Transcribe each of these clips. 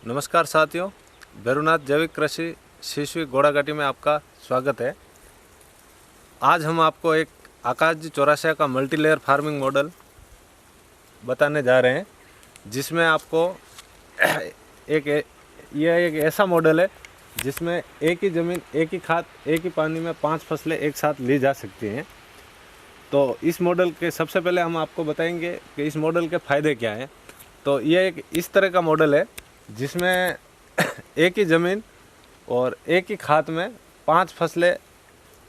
नमस्कार साथियों, भैरवनाथ जैविक कृषि शिशु घोड़ाघाटी में आपका स्वागत है। आज हम आपको एक आकाश जी चौरासिया का मल्टी लेयर फार्मिंग मॉडल बताने जा रहे हैं, जिसमें आपको यह एक ऐसा मॉडल है जिसमें एक ही ज़मीन, एक ही खाद, एक ही पानी में 5 फसलें एक साथ ली जा सकती हैं। तो इस मॉडल के सबसे पहले हम आपको बताएंगे कि इस मॉडल के फ़ायदे क्या हैं। तो यह एक इस तरह का मॉडल है जिसमें एक ही ज़मीन और एक ही खाद में 5 फसलें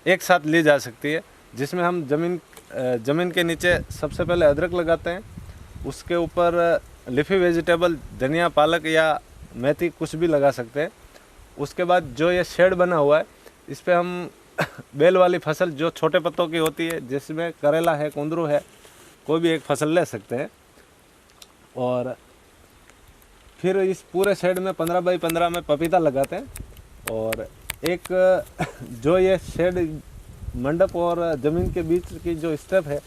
एक साथ ली जा सकती है। जिसमें हम ज़मीन के नीचे सबसे पहले अदरक लगाते हैं, उसके ऊपर लीफी वेजिटेबल धनिया, पालक या मेथी कुछ भी लगा सकते हैं। उसके बाद जो ये शेड बना हुआ है, इस पर हम बेल वाली फसल जो छोटे पत्तों की होती है, जिसमें करेला है, कुंदरू है, कोई भी एक फसल ले सकते हैं। और फिर इस पूरे शेड में 15 बाई 15 में पपीता लगाते हैं। और एक जो ये शेड मंडप और ज़मीन के बीच की जो स्टेप है,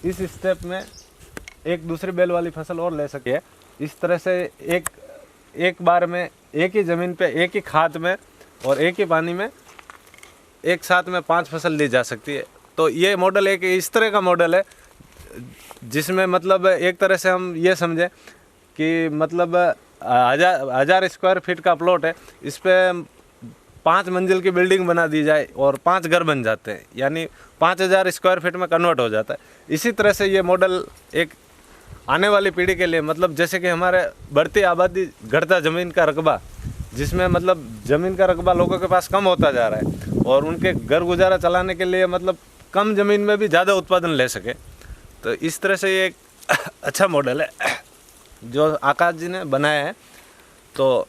इस स्टेप में एक दूसरी बेल वाली फसल और ले सके। इस तरह से एक बार में एक ही ज़मीन पे एक ही खाद में और एक ही पानी में एक साथ में 5 फसल ली जा सकती है। तो ये मॉडल एक इस तरह का मॉडल है जिसमें मतलब एक तरह से हम ये समझें कि मतलब 1000 स्क्वायर फीट का प्लॉट है, इस पर 5 मंजिल की बिल्डिंग बना दी जाए और 5 घर बन जाते हैं, यानी 5000 स्क्वायर फीट में कन्वर्ट हो जाता है। इसी तरह से ये मॉडल एक आने वाली पीढ़ी के लिए, मतलब जैसे कि हमारे बढ़ती आबादी, घटता ज़मीन का रकबा, जिसमें मतलब ज़मीन का रकबा लोगों के पास कम होता जा रहा है और उनके घर गुजारा चलाने के लिए मतलब कम ज़मीन में भी ज़्यादा उत्पादन ले सके। तो इस तरह से ये एक अच्छा मॉडल है जो आकाश जी ने बनाया है। तो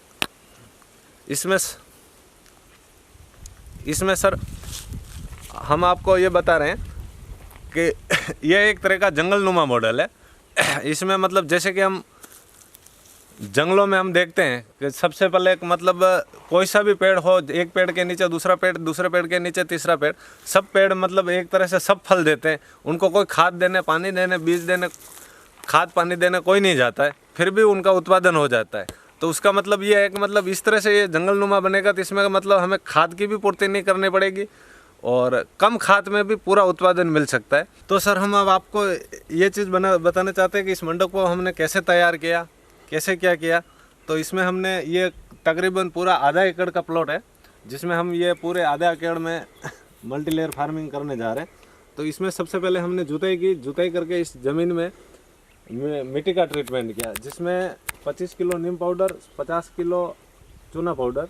इसमें सर हम आपको ये बता रहे हैं कि यह एक तरह का जंगल नुमा मॉडल है। इसमें मतलब जैसे कि हम जंगलों में हम देखते हैं कि सबसे पहले एक मतलब कोई सा भी पेड़ हो, एक पेड़ के नीचे दूसरा पेड़, दूसरे पेड़ के नीचे तीसरा पेड़, सब पेड़ मतलब एक तरह से सब फल देते हैं। उनको कोई खाद देने, पानी देने, बीज देने, खाद पानी देने कोई नहीं जाता है, फिर भी उनका उत्पादन हो जाता है। तो उसका मतलब ये है कि मतलब इस तरह से ये जंगल नुमा बनेगा तो इसमें मतलब हमें खाद की भी पूर्ति नहीं करनी पड़ेगी और कम खाद में भी पूरा उत्पादन मिल सकता है। तो सर हम अब आपको ये चीज़ बताना चाहते हैं कि इस मंडप को हमने कैसे तैयार किया, कैसे क्या किया। तो इसमें हमने ये तकरीबन पूरा आधा एकड़ का प्लॉट है, जिसमें हम ये पूरे आधा एकड़ में मल्टी लेयर फार्मिंग करने जा रहे हैं। तो इसमें सबसे पहले हमने जुताई करके इस ज़मीन में मिट्टी का ट्रीटमेंट किया, जिसमें 25 किलो नीम पाउडर, 50 किलो चूना पाउडर,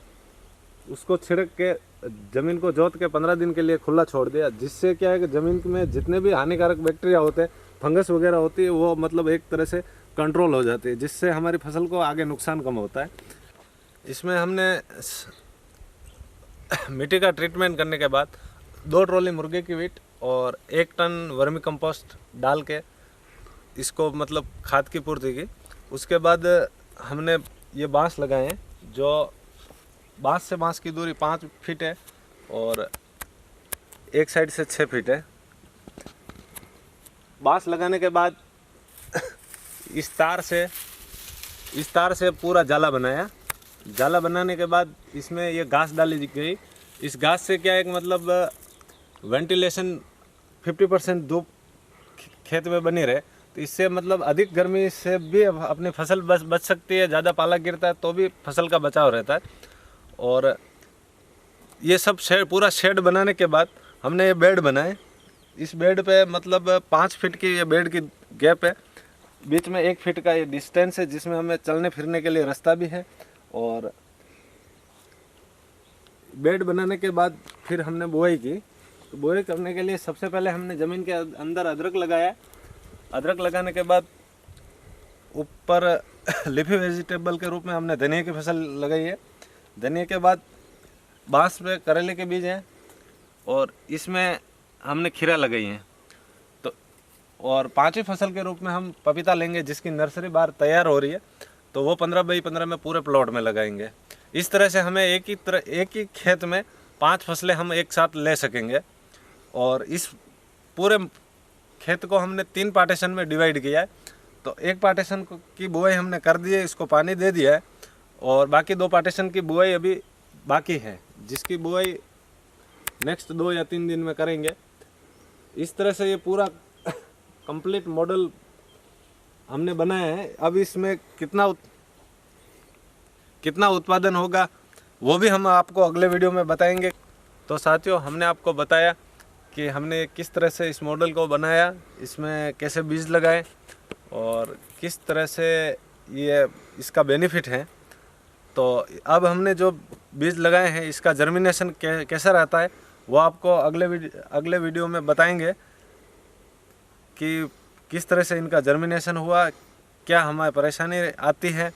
उसको छिड़क के ज़मीन को जोत के 15 दिन के लिए खुला छोड़ दिया। जिससे क्या है कि ज़मीन में जितने भी हानिकारक बैक्टीरिया होते हैं, फंगस वगैरह होती है, वो मतलब एक तरह से कंट्रोल हो जाती है, जिससे हमारी फसल को आगे नुकसान कम होता है। इसमें हमने मिट्टी का ट्रीटमेंट करने के बाद 2 ट्रॉली मुर्गे की वीट और 1 टन वर्मी कंपोस्ट डाल के इसको मतलब खाद की पूर्ति की। उसके बाद हमने ये बांस लगाए हैं, जो बांस से बांस की दूरी 5 फीट है और एक साइड से 6 फीट है। बांस लगाने के बाद इस तार से पूरा जाला बनाया। जाला बनाने के बाद इसमें ये घास डाली गई। इस घास से क्या है कि मतलब वेंटिलेशन 50% धूप खेत में बनी रहे, तो इससे मतलब अधिक गर्मी से भी अपनी फसल बच सकती है। ज़्यादा पाला गिरता है तो भी फसल का बचाव रहता है। और ये सब पूरा शेड बनाने के बाद हमने ये बेड बनाए। इस बेड पे मतलब 5 फीट की ये बेड की गैप है, बीच में 1 फीट का ये डिस्टेंस है, जिसमें हमें चलने फिरने के लिए रास्ता भी है। और बेड बनाने के बाद फिर हमने बुआई की। तो बुआई करने के लिए सबसे पहले हमने ज़मीन के अंदर अदरक लगाया। अदरक लगाने के बाद ऊपर लीफी वेजिटेबल के रूप में हमने धनिया की फसल लगाई है। धनिया के बाद बांस पे करेले के बीज हैं और इसमें हमने खीरा लगाई है। तो और 5वीं फसल के रूप में हम पपीता लेंगे, जिसकी नर्सरी बार तैयार हो रही है। तो वो 15 बाई 15 में पूरे प्लॉट में लगाएंगे। इस तरह से हमें एक ही खेत में 5 फसलें हम एक साथ ले सकेंगे। और इस पूरे खेत को हमने 3 पार्टीशन में डिवाइड किया है। तो एक पार्टीशन की बुआई हमने कर दी है, इसको पानी दे दिया है और बाकी 2 पार्टीशन की बुआई अभी बाकी है, जिसकी बुआई नेक्स्ट 2 या 3 दिन में करेंगे। इस तरह से ये पूरा कंप्लीट मॉडल हमने बनाया है। अब इसमें कितना उत्पादन होगा वो भी हम आपको अगले वीडियो में बताएंगे। तो साथियों, हमने आपको बताया कि हमने किस तरह से इस मॉडल को बनाया, इसमें कैसे बीज लगाए और किस तरह से ये इसका बेनिफिट है। तो अब हमने जो बीज लगाए हैं इसका जर्मिनेशन कैसा रहता है वो आपको अगले वीडियो में बताएंगे कि किस तरह से इनका जर्मिनेशन हुआ, क्या हमें परेशानी आती है।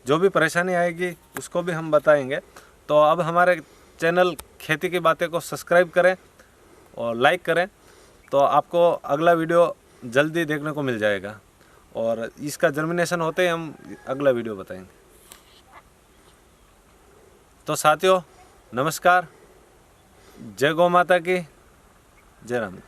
जो भी परेशानी आएगी उसको भी हम बताएंगे। तो अब हमारे चैनल खेती की बातें को सब्सक्राइब करें और लाइक करें, तो आपको अगला वीडियो जल्दी देखने को मिल जाएगा और इसका जर्मिनेशन होते ही हम अगला वीडियो बताएंगे। तो साथियों, नमस्कार, जय गौ माता की, जय राम।